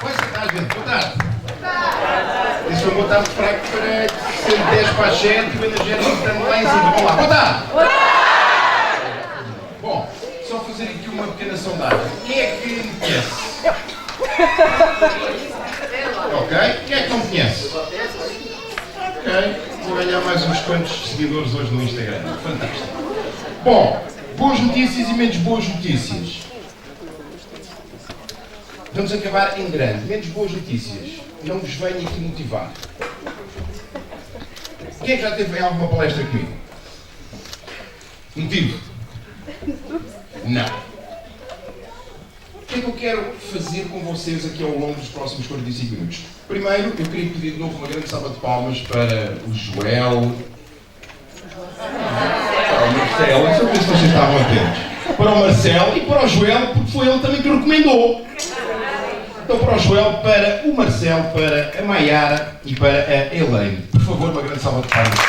Pois está, gente. Boa tarde. Isso foi um boa tarde fraco para ser 10 para as 7 e o energético estando lá em cima. Vamos lá. Boa tarde. Bom, só fazer aqui uma pequena sondagem. Quem é que me conhece? Ok. Quem é que não me conhece? Ok. Vou ganhar mais uns quantos seguidores hoje no Instagram. Fantástico. Bom, boas notícias e menos boas notícias. Vamos acabar em grande. Menos boas notícias. Não vos venho aqui motivar. Quem é que já teve em alguma palestra comigo? Motivo? Não. O que é que eu quero fazer com vocês aqui ao longo dos próximos 45 minutos? Primeiro, eu queria pedir de novo uma grande salva de palmas para o Joel. Para o Marcelo. Eu sei se vocês estavam atentos. Para o Marcelo e para o Joel, porque foi ele também que o recomendou. Então, para o Joel, para o Marcelo, para a Maiara e para a Elaine. Por favor, uma grande salva de palmas.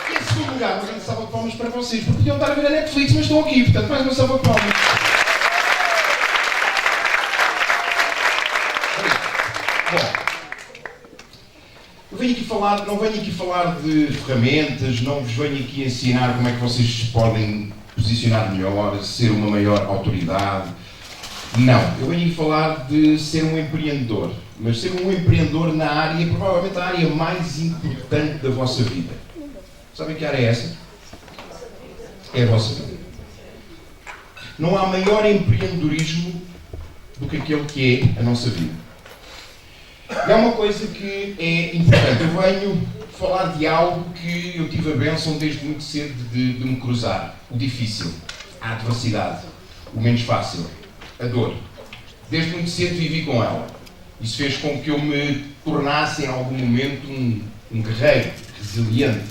E em segundo lugar, uma grande salva de palmas para vocês, porque podiam estar a ver a Netflix, mas estão aqui, portanto, mais uma salva de palmas. Bom. Não venho aqui falar de ferramentas, não vos venho aqui ensinar como é que vocês podem posicionar melhor, ser uma maior autoridade. Não, eu venho aqui falar de ser um empreendedor, mas ser um empreendedor na área, provavelmente a área mais importante da vossa vida. Sabem que área é essa? É a vossa vida. Não há maior empreendedorismo do que aquele que é a nossa vida. E há uma coisa que é importante. Eu venho falar de algo que eu tive a bênção desde muito cedo de me cruzar. O difícil, a adversidade, o menos fácil, a dor. Desde muito cedo vivi com ela. Isso fez com que eu me tornasse em algum momento um guerreiro, resiliente.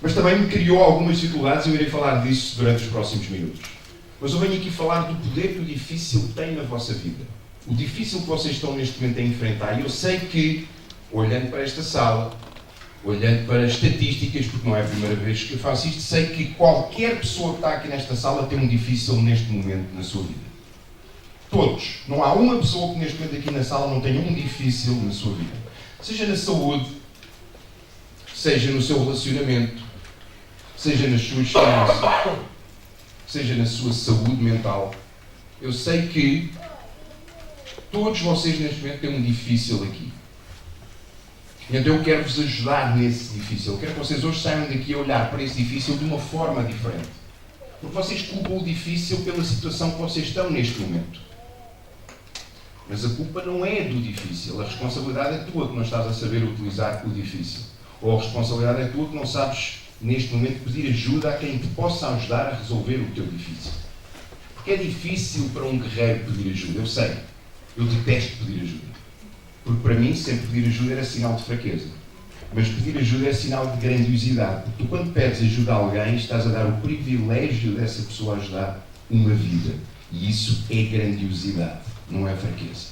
Mas também me criou algumas dificuldades e eu irei falar disso durante os próximos minutos. Mas eu venho aqui falar do poder que o difícil tem na vossa vida. O difícil que vocês estão neste momento a enfrentar. E eu sei que, olhando para esta sala, olhando para as estatísticas, porque não é a primeira vez que eu faço isto, sei que qualquer pessoa que está aqui nesta sala tem um difícil neste momento na sua vida. Todos. Não há uma pessoa que neste momento aqui na sala não tenha um difícil na sua vida. Seja na saúde, seja no seu relacionamento, seja nas suas finanças, seja na sua saúde mental. Eu sei que todos vocês neste momento têm um difícil aqui. Então eu quero vos ajudar nesse difícil. Eu quero que vocês hoje saiam daqui a olhar para esse difícil de uma forma diferente. Porque vocês culpam o difícil pela situação que vocês estão neste momento. Mas a culpa não é do difícil. A responsabilidade é tua que não estás a saber utilizar o difícil. Ou a responsabilidade é tua que não sabes neste momento pedir ajuda a quem te possa ajudar a resolver o teu difícil. Porque é difícil para um guerreiro pedir ajuda. Eu sei. Eu detesto pedir ajuda. Porque para mim, sempre pedir ajuda era sinal de fraqueza. Mas pedir ajuda é sinal de grandiosidade. Porque tu, quando pedes ajuda a alguém, estás a dar o privilégio dessa pessoa ajudar uma vida. E isso é grandiosidade, não é fraqueza.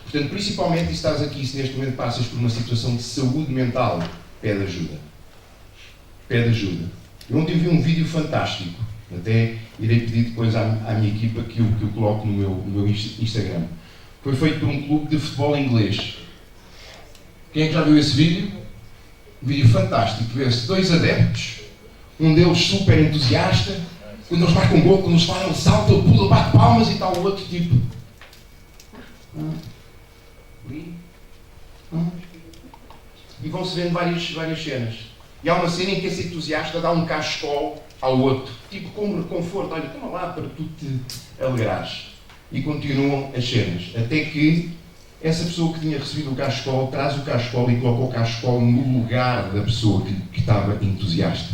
Portanto, principalmente, se estás aqui, se neste momento passas por uma situação de saúde mental, pede ajuda. Pede ajuda. Eu ontem vi um vídeo fantástico. Até irei pedir depois à minha equipa que eu coloque no meu Instagram. Foi feito por um clube de futebol inglês. Quem é que já viu esse vídeo? Um vídeo fantástico. Vê-se dois adeptos, um deles super entusiasta, quando eles marcam um gol, quando eles falam, ele salta, ele pula, bate palmas e tal, o outro tipo. E vão-se vendo várias cenas. E há uma cena em que esse entusiasta dá um cachecol ao outro, tipo como reconforto, olha, toma lá para tu te alegrares. E continuam as cenas, até que essa pessoa que tinha recebido o cachecol traz o cachecol e coloca o cachecol no lugar da pessoa que estava entusiasta.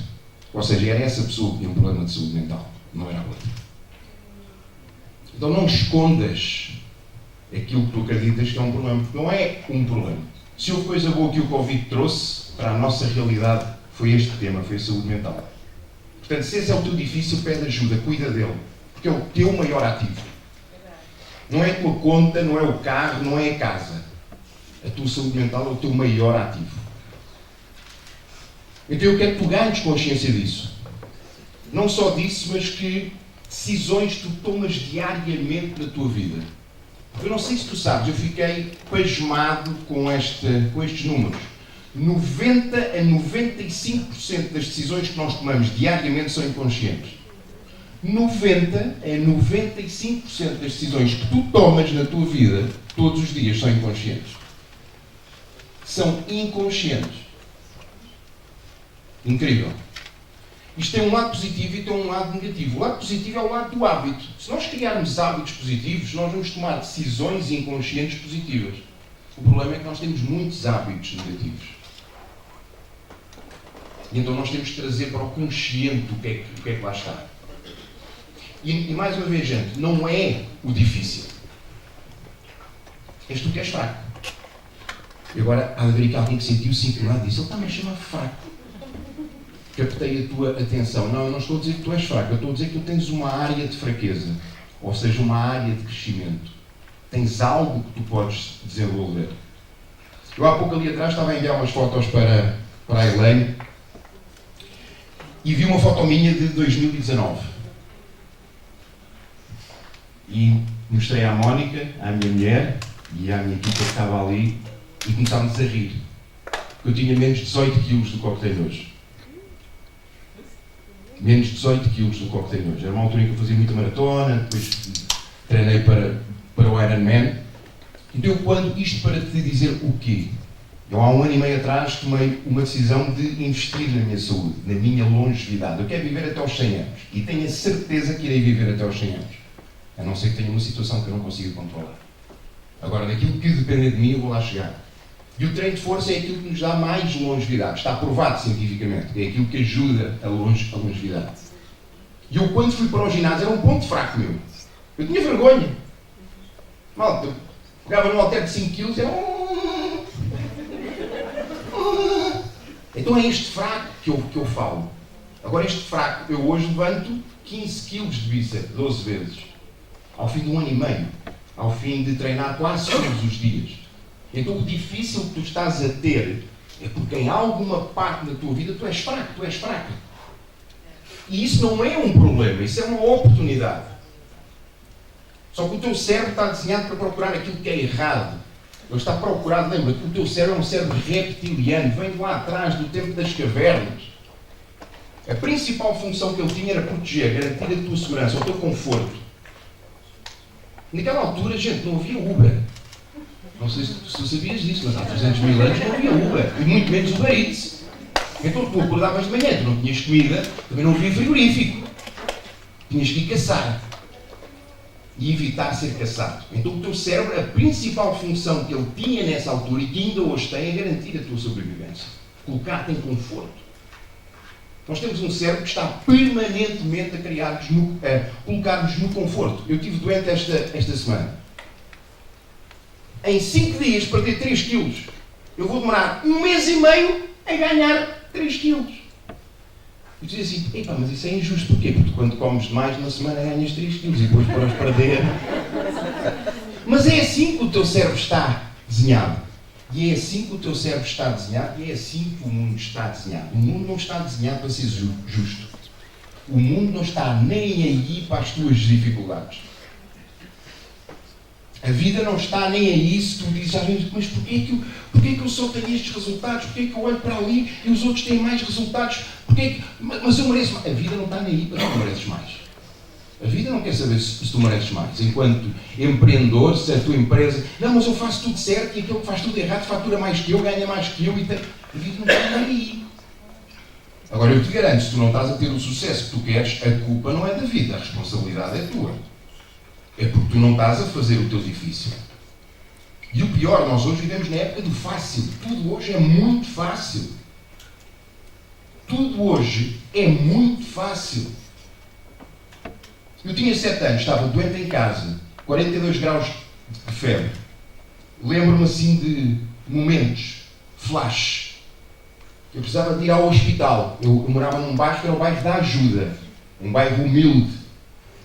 Ou seja, era essa pessoa que tinha um problema de saúde mental, não era a outra. Então não escondas aquilo que tu acreditas que é um problema, porque não é um problema. Se houve coisa boa que o Covid trouxe para a nossa realidade, foi este tema, foi a saúde mental. Portanto, se esse é o teu difícil, pede ajuda, cuida dele, porque é o teu maior ativo. Não é a tua conta, não é o carro, não é a casa. A tua saúde mental é o teu maior ativo. Então eu quero que tu ganhes consciência disso. Não só disso, mas que decisões tu tomas diariamente na tua vida. Eu não sei se tu sabes, eu fiquei pasmado com estes números. 90 a 95% das decisões que nós tomamos diariamente são inconscientes. 90 a 95% das decisões que tu tomas na tua vida, todos os dias, são inconscientes. São inconscientes. Incrível. Isto tem um lado positivo e tem um lado negativo. O lado positivo é o lado do hábito. Se nós criarmos hábitos positivos, nós vamos tomar decisões inconscientes positivas. O problema é que nós temos muitos hábitos negativos. E então nós temos que trazer para o consciente o que é que lá está. E mais uma vez, gente, não é o difícil. És tu que és fraco. E agora há de haver aqui alguém que sentiu-se inclinado e disse: ele está-me a chamar fraco. Captei a tua atenção. Não, eu não estou a dizer que tu és fraco. Eu estou a dizer que tu tens uma área de fraqueza. Ou seja, uma área de crescimento. Tens algo que tu podes desenvolver. Eu há pouco ali atrás estava a enviar umas fotos para a Elaine e vi uma foto minha de 2019. E mostrei à Mónica, à minha mulher e à minha equipa que estava ali e começámos a rir. Porque eu tinha menos de 18 quilos do cocktail de hoje. Menos de 18 quilos do cocktail de hoje. Era uma altura em que eu fazia muita maratona, depois treinei para o Ironman. Então, isto para te dizer o quê? Eu há 1 ano e meio atrás tomei uma decisão de investir na minha saúde, na minha longevidade. Eu quero viver até aos 100 anos e tenho a certeza que irei viver até aos 100 anos. A não ser que tenha uma situação que eu não consiga controlar. Agora, daquilo que depender de mim, eu vou lá chegar. E o treino de força é aquilo que nos dá mais longevidade. Está provado cientificamente. É aquilo que ajuda a longevidade. E eu, quando fui para o ginásio, era um ponto fraco meu. Eu tinha vergonha. Malta, eu pegava num halter de 5 kg e era... Então é este fraco que eu falo. Agora, este fraco, eu hoje levanto 15 kg de bíceps 12 vezes. Ao fim de 1 ano e meio. Ao fim de treinar quase todos os dias. Então o difícil que tu estás a ter é porque em alguma parte da tua vida tu és fraco, tu és fraca. E isso não é um problema, isso é uma oportunidade. Só que o teu cérebro está desenhado para procurar aquilo que é errado. Ele está procurado, lembra-te, o teu cérebro é um cérebro reptiliano, vem de lá atrás, do tempo das cavernas. A principal função que ele tinha era proteger, garantir a tua segurança, o teu conforto. Naquela altura, gente, não havia Uber. Não sei se tu sabias disso, mas há 300 mil anos não havia Uber, e muito menos Uber Eats. Então tu acordavas de manhã, tu não tinhas comida, também não havia frigorífico. Tinhas que ir caçar. E evitar ser caçado. Então o teu cérebro, a principal função que ele tinha nessa altura e que ainda hoje tem, é garantir a tua sobrevivência. Colocar-te em conforto. Nós temos um cérebro que está permanentemente a colocar-nos no conforto. Eu estive doente esta semana. Em 5 dias, para ter 3 quilos, eu vou demorar 1 mês e meio a ganhar 3 quilos. Eu dizia assim, epá, mas isso é injusto. Porquê? Porque quando comes demais, na semana ganhas 3 quilos e depois podes perder. Mas é assim que o teu cérebro está desenhado. E é assim que o teu cérebro está desenhado e é assim que o mundo está desenhado. O mundo não está desenhado para ser justo. O mundo não está nem aí para as tuas dificuldades. A vida não está nem aí se tu dizes às vezes, mas porquê que eu só tenho estes resultados? Porquê que eu olho para ali e os outros têm mais resultados? Mas eu mereço mais. A vida não está nem aí para tu mereces mais. A vida não quer saber se tu mereces mais. Enquanto empreendedor, se a tua empresa... Não, mas eu faço tudo certo e aquele que faz tudo errado fatura mais que eu, ganha mais que eu. A vida não está nem aí. Agora eu te garanto, se tu não estás a ter o sucesso que tu queres, a culpa não é da vida, a responsabilidade é tua. É porque tu não estás a fazer o teu difícil. E o pior, nós hoje vivemos na época do fácil. Tudo hoje é muito fácil. Tudo hoje é muito fácil. Eu tinha 7 anos, estava doente em casa, 42 graus de febre. Lembro-me assim de momentos, flash. Eu precisava de ir ao hospital. Eu morava num bairro que era o bairro da Ajuda, um bairro humilde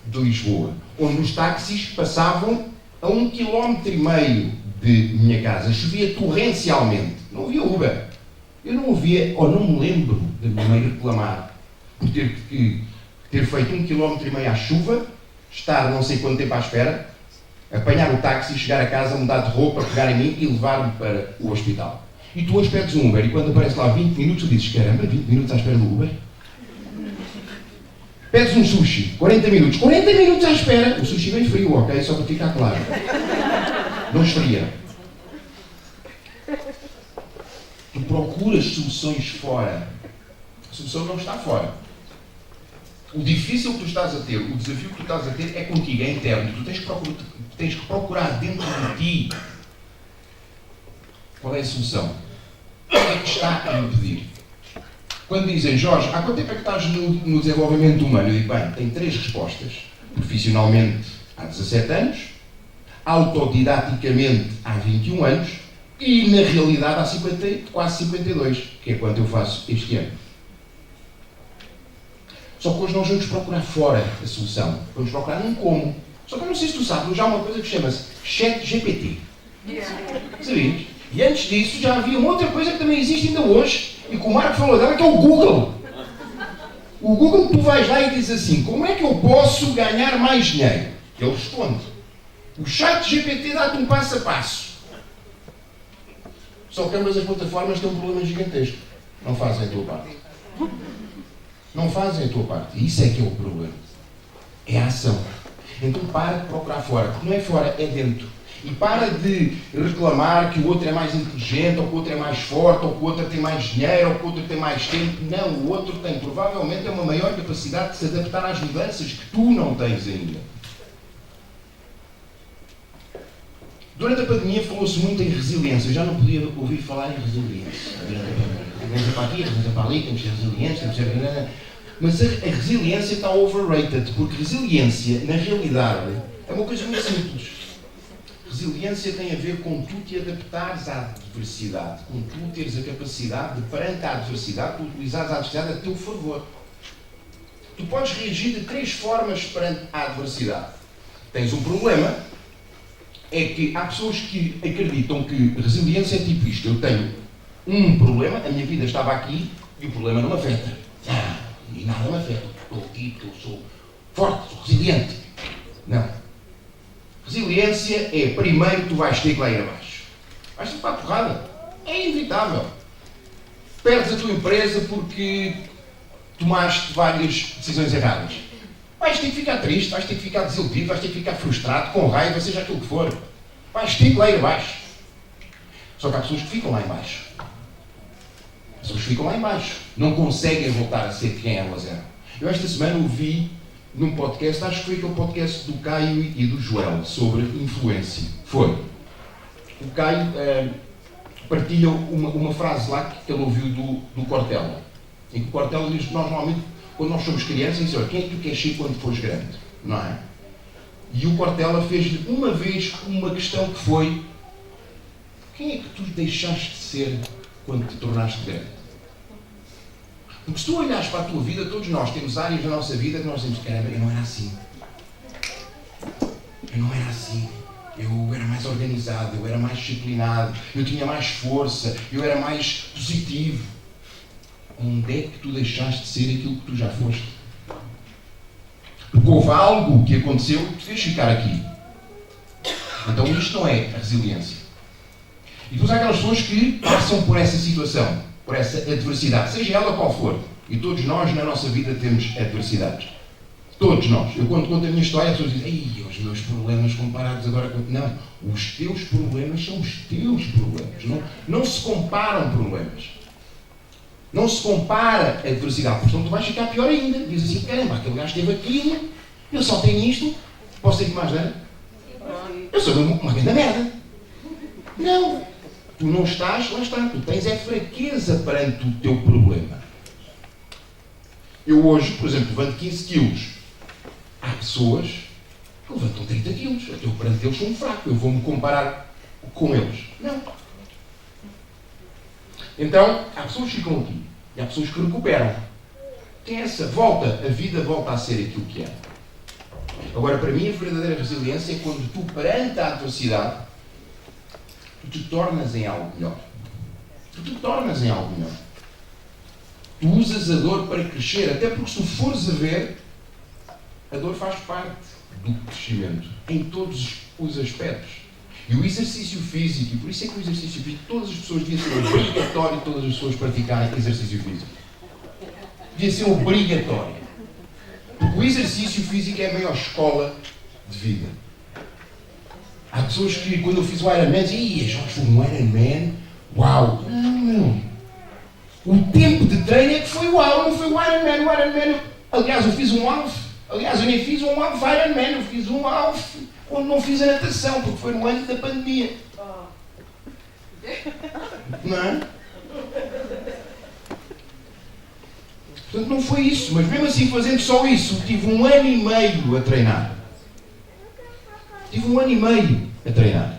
de Lisboa, onde os táxis passavam a 1,5 km de minha casa. Chovia torrencialmente. Não havia Uber. Eu não ouvia, ou não me lembro da minha mãe reclamar por ter que ter feito 1,5 km à chuva, estar não sei quanto tempo à espera, apanhar o táxi, chegar a casa, mudar de roupa, pegar em mim e levar-me para o hospital. E tu hoje pedes um Uber e quando aparece lá 20 minutos tu dizes, caramba, 20 minutos à espera do Uber? Pedes um sushi, 40 minutos à espera, o sushi bem frio, ok? Só para ficar claro. Não esfria. Tu procuras soluções fora. A solução não está fora. O difícil que tu estás a ter, o desafio que tu estás a ter é contigo, é interno. Tu tens que procurar dentro de ti qual é a solução. O que é que está a impedir? Quando dizem, Jorge, há quanto tempo é que estás no desenvolvimento humano? Eu digo, bem, tenho 3 respostas. Profissionalmente, há 17 anos, autodidaticamente, há 21 anos, e na realidade, há quase 52, que é quanto eu faço este ano. Só que hoje nós vamos procurar fora a solução. Vamos procurar num como. Só que eu não sei se tu sabes, já há uma coisa que chama-se ChatGPT. Sabias? E antes disso já havia uma outra coisa que também existe ainda hoje, e que o Marco falou dela, que é o Google. O Google, tu vais lá e dizes assim, como é que eu posso ganhar mais dinheiro? Ele responde. O ChatGPT dá-te um passo a passo. Só que ambas as plataformas têm um problema gigantesco. Não fazem a tua parte. Não fazem a tua parte. E isso é que é o problema. É a ação. Então para de procurar fora. Porque não é fora, é dentro. E para de reclamar que o outro é mais inteligente, ou que o outro é mais forte, ou que o outro tem mais dinheiro, ou que o outro tem mais tempo. Não, o outro tem provavelmente uma maior capacidade de se adaptar às mudanças que tu não tens ainda. Durante a pandemia falou-se muito em resiliência. Eu já não podia ouvir falar em resiliência. Resiliência para aqui, resiliência para ali, temos que ser resilientes, temos que ser... Mas a resiliência está overrated, porque resiliência, na realidade, é uma coisa muito simples. Resiliência tem a ver com tu te adaptares à adversidade, com tu teres a capacidade de, perante a adversidade, tu utilizares a adversidade a teu favor. Tu podes reagir de 3 formas perante a adversidade. Tens um problema, é que há pessoas que acreditam que resiliência é tipo isto. Eu tenho um problema, a minha vida estava aqui e o problema não me afeta. E nada me afeta. Estou aqui, eu sou forte, sou resiliente. Não. Resiliência é, primeiro, tu vais ter que lá ir abaixo. Vais ter que para a porrada. É inevitável. Perdes a tua empresa porque tomaste várias decisões erradas. Vais ter que ficar triste, vais ter que ficar desiludido, vais ter que ficar frustrado, com raiva, seja aquilo que for. Vais ter que lá ir abaixo. Só que há pessoas que ficam lá em baixo. As pessoas que ficam lá em baixo. Não conseguem voltar a ser quem elas eram. Eu esta semana ouvi num podcast, acho que foi aquele podcast do Caio e do Joel, sobre influência. Foi. O Caio partilha uma frase lá que ele ouviu do Cortella. Em que o Cortella diz que nós, normalmente, quando nós somos crianças, diz, olha, quem é que tu queres ser quando fores grande? Não é? E o Cortella fez-lhe uma vez uma questão que foi: quem é que tu deixaste de ser quando te tornaste grande? Porque se tu olhares para a tua vida, todos nós temos áreas da nossa vida que nós dizemos, caramba, eu não era assim. Eu não era assim. Eu era mais organizado, eu era mais disciplinado, eu tinha mais força, eu era mais positivo. Onde é que tu deixaste de ser aquilo que tu já foste? Porque houve algo que aconteceu que te fez ficar aqui. Então isto não é a resiliência. E depois há aquelas pessoas que passam por essa situação, por essa adversidade, seja ela qual for. E todos nós na nossa vida temos adversidades. Todos nós. Eu quando conto a minha história, as pessoas dizem, ei, os meus problemas comparados agora com... Não, os teus problemas são os teus problemas. Não se comparam problemas. Não se compara a adversidade, porque senão tu vais ficar pior ainda. Diz assim, caramba, aquele gajo teve aquilo, eu só tenho isto, posso ter que mais nada? Eu sou uma grande merda. Não. Tu não estás, lá está. Tu tens é fraqueza perante o teu problema. Eu hoje, por exemplo, levanto 15 quilos. Há pessoas que levantam 30 quilos. Eu perante eles sou um fraco. Eu vou-me comparar com eles. Não. Então, há pessoas que ficam aqui. E há pessoas que recuperam. Tem essa volta. A vida volta a ser aquilo que é. Agora, para mim, a verdadeira resiliência é quando tu, perante a adversidade, tu te tornas em algo melhor. Tu te tornas em algo melhor. Tu usas a dor para crescer. Até porque se tu fores a ver, A dor faz parte do crescimento, em todos os aspectos. E o exercício físico, e por isso é que o exercício físico, todas as pessoas deviam ser obrigatório, todas as pessoas praticarem exercício físico. Devia ser obrigatório. Porque o exercício físico é a maior escola de vida. Há pessoas que, quando eu fiz o Ironman, dizem, Jorge, foi um Ironman? Uau! Não, meu. O tempo de treino é que foi uau, não foi o Ironman. O Ironman, aliás, eu fiz um half. Aliás, eu nem fiz um half Ironman, eu fiz um half onde não fiz a natação, porque foi no ano da pandemia. Não é? Portanto, não foi isso. Mas mesmo assim, fazendo só isso, tive 1 ano e meio a treinar. Tive 1 ano e meio a treinar.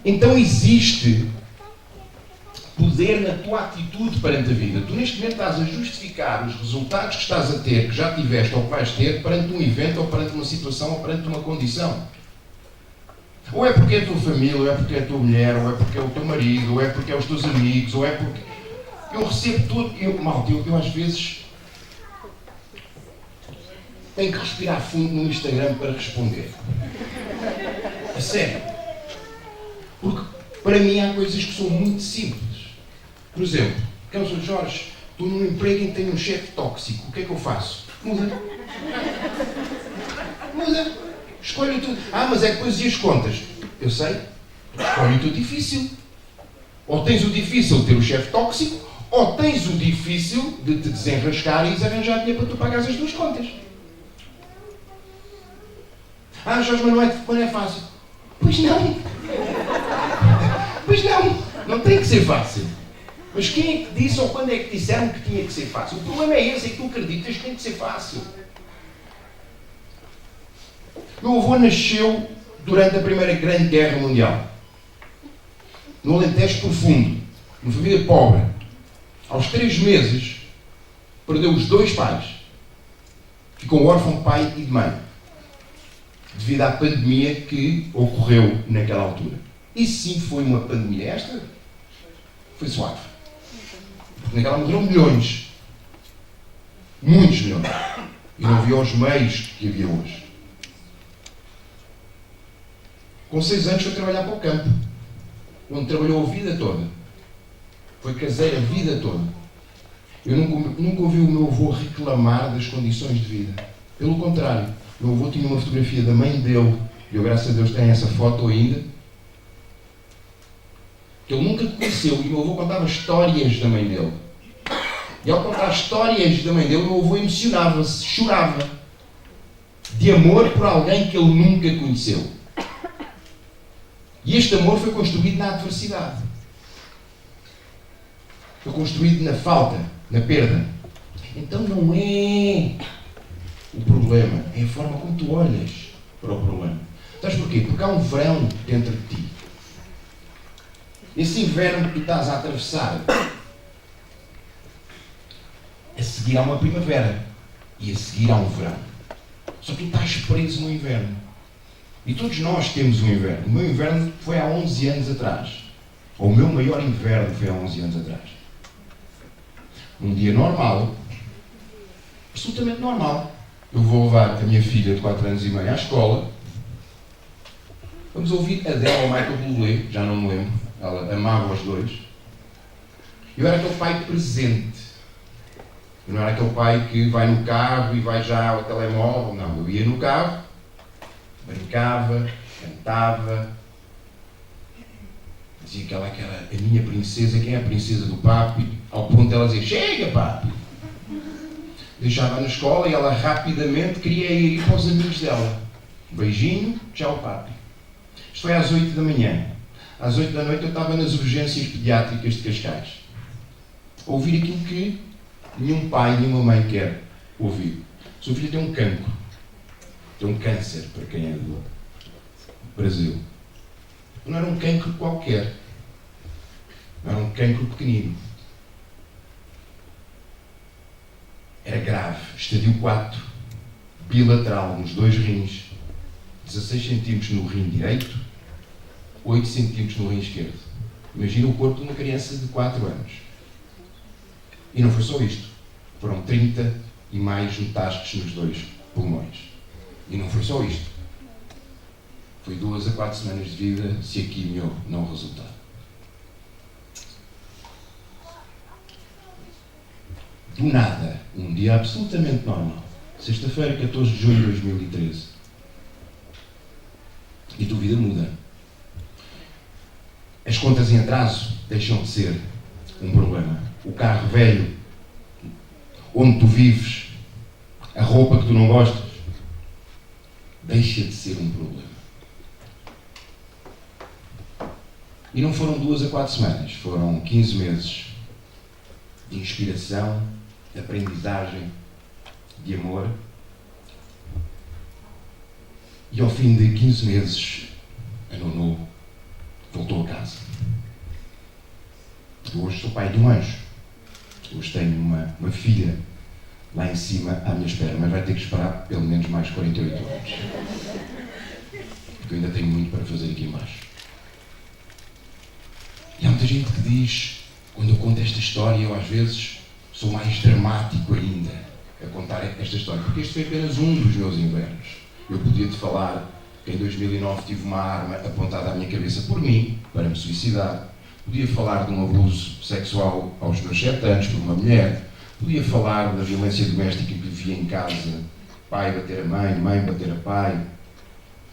Então existe poder na tua atitude perante a vida. Tu neste momento estás a justificar os resultados que estás a ter, que já tiveste ou que vais ter, perante um evento, ou perante uma situação, ou perante uma condição. Ou é porque é a tua família, ou é porque é a tua mulher, ou é porque é o teu marido, ou é porque é os teus amigos, ou é porque... Eu recebo tudo... Eu às vezes tenho que respirar fundo no Instagram para responder. A sério. Porque para mim há coisas que são muito simples. Por exemplo, Jorge, estou num emprego em que tenho um chefe tóxico. O que é que eu faço? Muda. Muda. Escolhe o teu... mas é que depois e as contas? Eu sei. Escolhe o teu difícil. Ou tens o difícil de ter o chefe tóxico, ou tens o difícil de te desenrascar e arranjar dinheiro para tu pagares as duas contas. Jorge, mas não é fácil. Pois não. Pois não. Não tem que ser fácil. Mas quem é que disse ou quando é que disseram que tinha que ser fácil? O problema é esse, é que tu acreditas que tem que ser fácil. Meu avô nasceu durante a Primeira Grande Guerra Mundial. No Alentejo Profundo. Numa família pobre. Aos 3 meses, perdeu os 2 pais. Ficou órfão de pai e de mãe. Devido à pandemia que ocorreu naquela altura. E sim foi uma pandemia. Esta foi suave. Porque naquela morreram milhões. Muitos milhões. E não havia os meios que havia hoje. Com 6 anos foi trabalhar para o campo. Onde trabalhou a vida toda. Foi caseiro a vida toda. Eu nunca ouvi o meu avô reclamar das condições de vida. Pelo contrário. O meu avô tinha uma fotografia da mãe dele. E eu, graças a Deus, tenho essa foto ainda. Que ele nunca conheceu. E o meu avô contava histórias da mãe dele. E ao contar histórias da mãe dele, o meu avô emocionava-se, chorava. De amor por alguém que ele nunca conheceu. E este amor foi construído na adversidade. Foi construído na falta, na perda. Então não é o problema, é a forma como tu olhas para o problema. Sabes porquê? Porque há um verão dentro de ti. Esse inverno que tu estás a atravessar, a seguir há uma primavera e a seguir há um verão. Só que tu estás preso no inverno. E todos nós temos um inverno. O meu inverno foi há 11 anos atrás. Ou o meu maior inverno foi há 11 anos atrás. Um dia normal, absolutamente normal. Eu vou levar a minha filha de 4 anos e meio à escola. Vamos ouvir Adele ou Michael Bublé, já não me lembro. Ela amava os dois. Eu era aquele pai presente. Eu não era aquele pai que vai no carro e vai já ao telemóvel. Não, eu ia no carro, brincava, cantava. Dizia que ela era a minha princesa. Quem é a princesa do papi? Ao ponto de ela dizer, chega papi! Deixava na escola e ela rapidamente queria ir para os amigos dela. Beijinho, tchau papi. Isto foi às 8 da manhã. Às 8 da noite eu estava nas urgências pediátricas de Cascais. A ouvir aquilo que nenhum pai, nenhuma mãe quer ouvir. O seu filho tem um cancro. Tem um câncer, para quem é do Brasil. Não era um cancro qualquer. Não era um cancro pequenino. Era grave. Estadio 4. Bilateral, nos 2 rins. 16 centímetros no rim direito. 8 centímetros no rim esquerdo. Imagina o corpo de uma criança de 4 anos. E não foi só isto. Foram 30 e mais metástases nos 2 pulmões. E não foi só isto. Foi 2 a 4 semanas de vida se a quimio não resultar. Do nada, um dia absolutamente normal, sexta-feira, 14 de junho de 2013, e a tua vida muda. As contas em atraso deixam de ser um problema. O carro velho, onde tu vives, a roupa que tu não gostas, deixa de ser um problema. E não foram 2 a 4 semanas, foram 15 meses de inspiração, de aprendizagem, de amor. E ao fim de 15 meses, a Nuno voltou a casa. Eu hoje sou pai de um anjo. Hoje tenho uma filha lá em cima à minha espera, mas vai ter que esperar pelo menos mais 48 anos. Porque eu ainda tenho muito para fazer aqui embaixo. E há muita gente que diz, quando eu conto esta história, eu às vezes sou mais dramático ainda a contar esta história, porque este foi apenas um dos meus invernos. Eu podia-te falar que em 2009 tive uma arma apontada à minha cabeça por mim, para me suicidar. Podia falar de um abuso sexual aos meus 7 anos por uma mulher. Podia falar da violência doméstica que vivia em casa, pai bater a mãe, mãe bater a pai.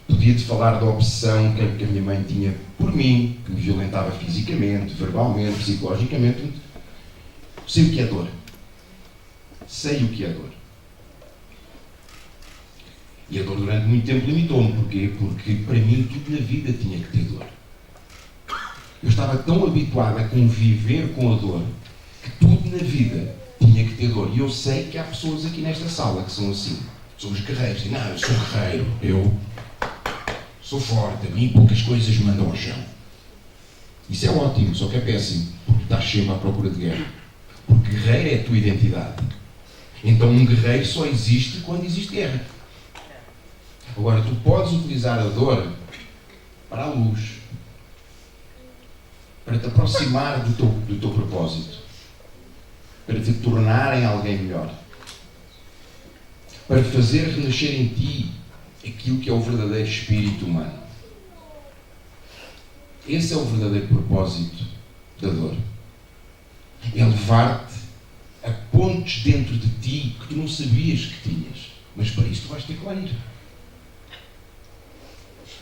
Podia-te falar da obsessão que a minha mãe tinha por mim, que me violentava fisicamente, verbalmente, psicologicamente. Sei o que é dor. Sei o que é dor. E a dor durante muito tempo limitou-me. Porquê? Porque para mim tudo na vida tinha que ter dor. Eu estava tão habituado a conviver com a dor que tudo na vida tinha que ter dor. E eu sei que há pessoas aqui nesta sala que são assim. São os guerreiros. Dizem, não, eu sou guerreiro. Eu sou forte. A mim poucas coisas me mandam ao chão. Isso é ótimo, só que é péssimo. Porque estás sempre à procura de guerra. Porque guerreiro é a tua identidade. Então um guerreiro só existe quando existe guerra. Agora, tu podes utilizar a dor para a luz. Para te aproximar do teu propósito. Para te tornar em alguém melhor. Para fazer renascer em ti aquilo que é o verdadeiro espírito humano. Esse é o verdadeiro propósito da dor. É levar-te a pontos dentro de ti que tu não sabias que tinhas. Mas para isso tu vais ter que lá ir.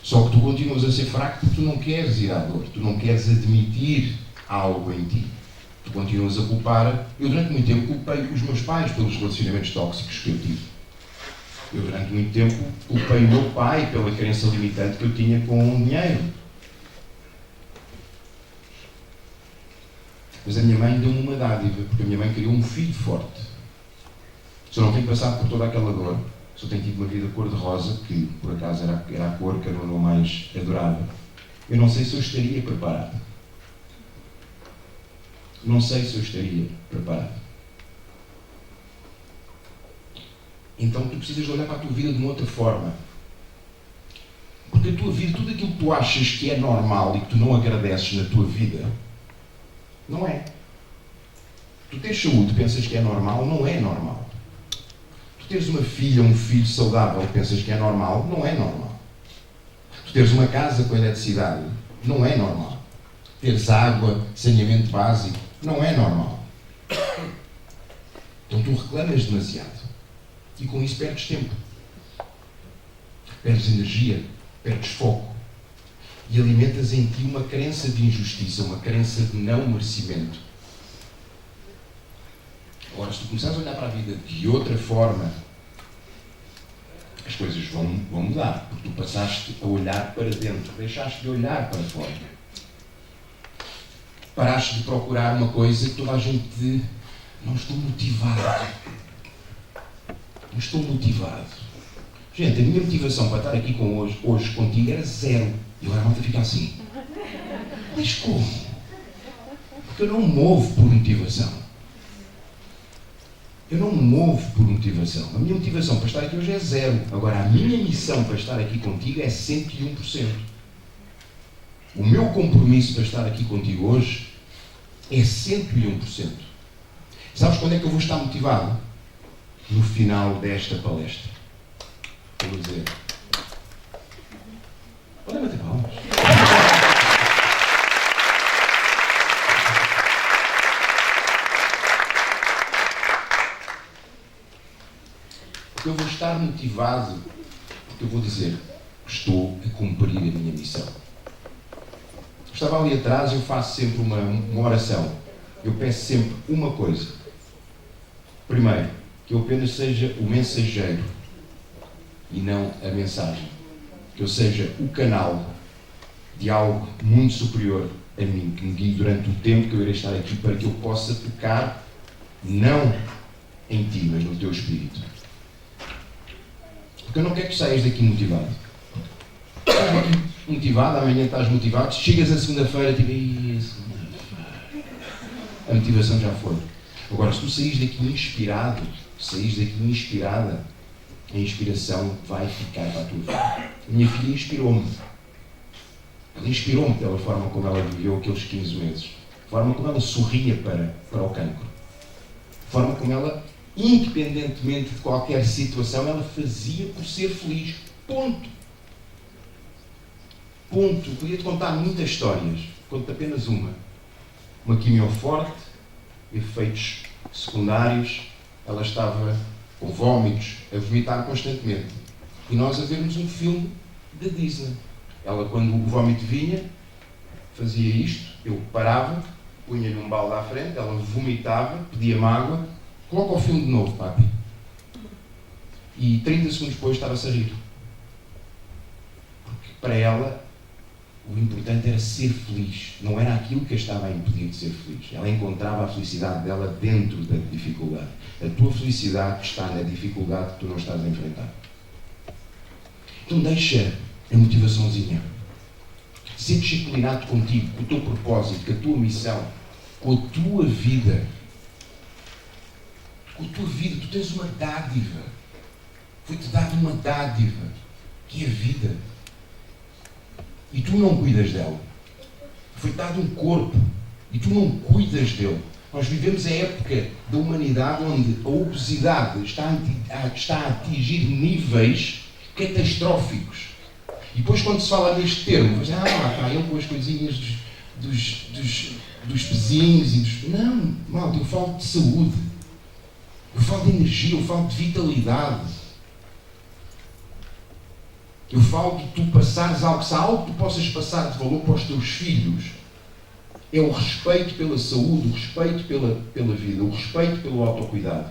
Só que tu continuas a ser fraco porque tu não queres ir à dor. Tu não queres admitir algo em ti. Tu continuas a culpar. Eu durante muito tempo culpei os meus pais pelos relacionamentos tóxicos que eu tive. Eu durante muito tempo culpei o meu pai pela crença limitante que eu tinha com o dinheiro. Mas a minha mãe deu-me uma dádiva, porque a minha mãe criou um filho forte. Se eu não tenho passado por toda aquela dor, se eu tenho tido uma vida cor-de-rosa, que por acaso era a cor que a Nuno mais adorava, eu não sei se eu estaria preparado. Não sei se eu estaria preparado. Então tu precisas de olhar para a tua vida de uma outra forma. Porque a tua vida, tudo aquilo que tu achas que é normal e que tu não agradeces na tua vida, não é. Tu tens saúde, pensas que é normal, não é normal. Tu teres uma filha, um filho saudável, pensas que é normal, não é normal. Tu teres uma casa com eletricidade, não é normal. Teres água, saneamento básico, não é normal. Então tu reclamas demasiado. E com isso perdes tempo. Perdes energia, perdes foco. E alimentas em ti uma crença de injustiça, uma crença de não merecimento. Agora, se tu começares a olhar para a vida de outra forma, as coisas vão mudar, porque tu passaste a olhar para dentro, deixaste de olhar para fora. Paraste de procurar uma coisa que toda a gente diz, não estou motivado. Não estou motivado. Gente, a minha motivação para estar aqui hoje contigo era 0. E agora a malta fica assim. Mas como? Porque eu não me movo por motivação. Eu não me movo por motivação. A minha motivação para estar aqui hoje é 0. Agora, a minha missão para estar aqui contigo é 101%. O meu compromisso para estar aqui contigo hoje é 101%. Sabes quando é que eu vou estar motivado? No final desta palestra. que eu vou dizer. Podem bater palmas. Porque eu vou estar motivado, porque eu vou dizer que estou a cumprir a minha missão. Estava ali atrás, eu faço sempre uma oração. Eu peço sempre uma coisa. Primeiro, que eu apenas seja o mensageiro e não a mensagem. Que eu seja o canal de algo muito superior a mim, que me guie durante o tempo que eu irei estar aqui, para que eu possa tocar, não em ti, mas no teu espírito. Porque eu não quero que saias daqui motivado. Estás aqui motivado, amanhã estás motivado, chegas a segunda-feira, tipo, a motivação já foi. Agora, se tu saís daqui inspirado, saís daqui inspirada, a inspiração vai ficar para a tua vida. A minha filha inspirou-me. Ela inspirou-me pela forma como ela viveu aqueles 15 meses. A forma como ela sorria para o cancro. A forma como ela, independentemente de qualquer situação, ela fazia por ser feliz. Ponto. Ponto. Eu podia-te contar muitas histórias. Conto apenas uma. Uma quimio forte, efeitos secundários. Ela estava com vómitos, a vomitar constantemente. E nós a vermos um filme da Disney. Ela, quando o vómito vinha, fazia isto, eu parava, punha-lhe um balde à frente, ela vomitava, pedia-me água, coloca o filme de novo, papi. E 30 segundos depois estava-se a rir. Porque para ela, o importante era ser feliz. Não era aquilo que a estava a impedir de ser feliz. Ela encontrava a felicidade dela dentro da dificuldade. A tua felicidade está na dificuldade que tu não estás a enfrentar. Então deixa a motivaçãozinha. Ser disciplinado contigo, com o teu propósito, com a tua missão, com a tua vida. Com a tua vida, tu tens uma dádiva. Foi-te dada uma dádiva, que é a vida. E tu não cuidas dela. Foi-te dado um corpo e tu não cuidas dele. Nós vivemos a época da humanidade onde a obesidade está a atingir níveis catastróficos. E depois, quando se fala neste termo, ele com as coisinhas dos pezinhos e dos... Não, malta, eu falo de saúde. Eu falo de energia, eu falo de vitalidade. Eu falo de tu passares algo, se há algo que tu possas passar de valor para os teus filhos, é o respeito pela saúde, o respeito pela vida, o respeito pelo autocuidado.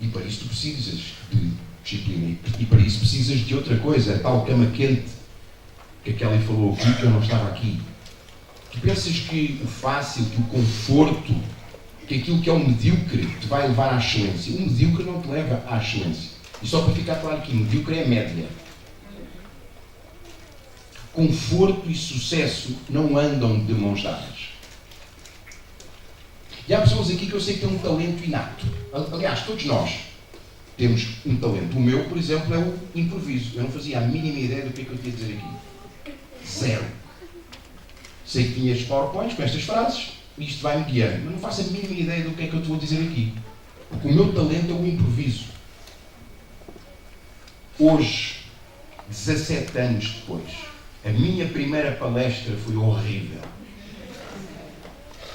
E para isso tu precisas de disciplina. E para isso precisas de outra coisa, a tal cama quente que a Kelly falou aqui, que eu não estava aqui. Tu pensas que o fácil, que o conforto, que aquilo que é o medíocre te vai levar à excelência. O medíocre não te leva à excelência. E só para ficar claro aqui, o medíocre é a média. Conforto e sucesso não andam de mãos dadas. E há pessoas aqui que eu sei que têm um talento inato. Aliás, todos nós temos um talento. O meu, por exemplo, é o improviso. Eu não fazia a mínima ideia do que é que eu tinha a dizer aqui. Zero. Sei que tinha as PowerPoints com estas frases e isto vai-me guiando. Mas não faço a mínima ideia do que é que eu te vou dizer aqui. Porque o meu talento é o improviso. Hoje, 17 anos depois, a minha primeira palestra foi horrível.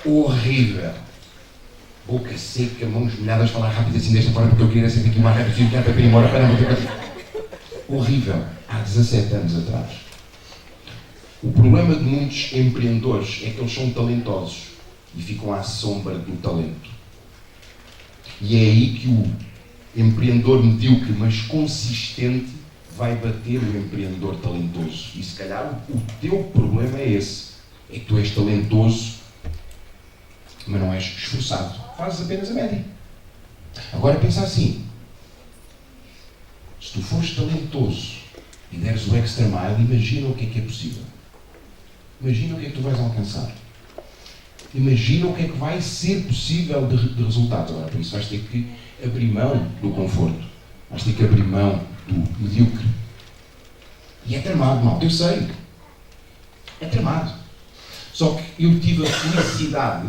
Horrível. Boca seca, mãos molhadas, falar rápido assim desta forma, porque eu queria sempre aqui mais rápido, que era para ir embora, para não. Horrível. Há 17 anos atrás. O problema de muitos empreendedores é que eles são talentosos e ficam à sombra do talento. E é aí que o empreendedor medíocre, mas consistente, vai bater o empreendedor talentoso. E se calhar o teu problema é esse. É que tu és talentoso, mas não és esforçado. Fazes apenas a média. Agora pensa assim. Se tu fores talentoso e deres o extra mile, imagina o que é possível. Imagina o que é que tu vais alcançar. Imagina o que é que vai ser possível de resultados. Agora, por isso vais ter que abrir mão do conforto. Vais ter que abrir mão do medíocre. E é tramado, malta, eu sei. É tramado. Só que eu tive a felicidade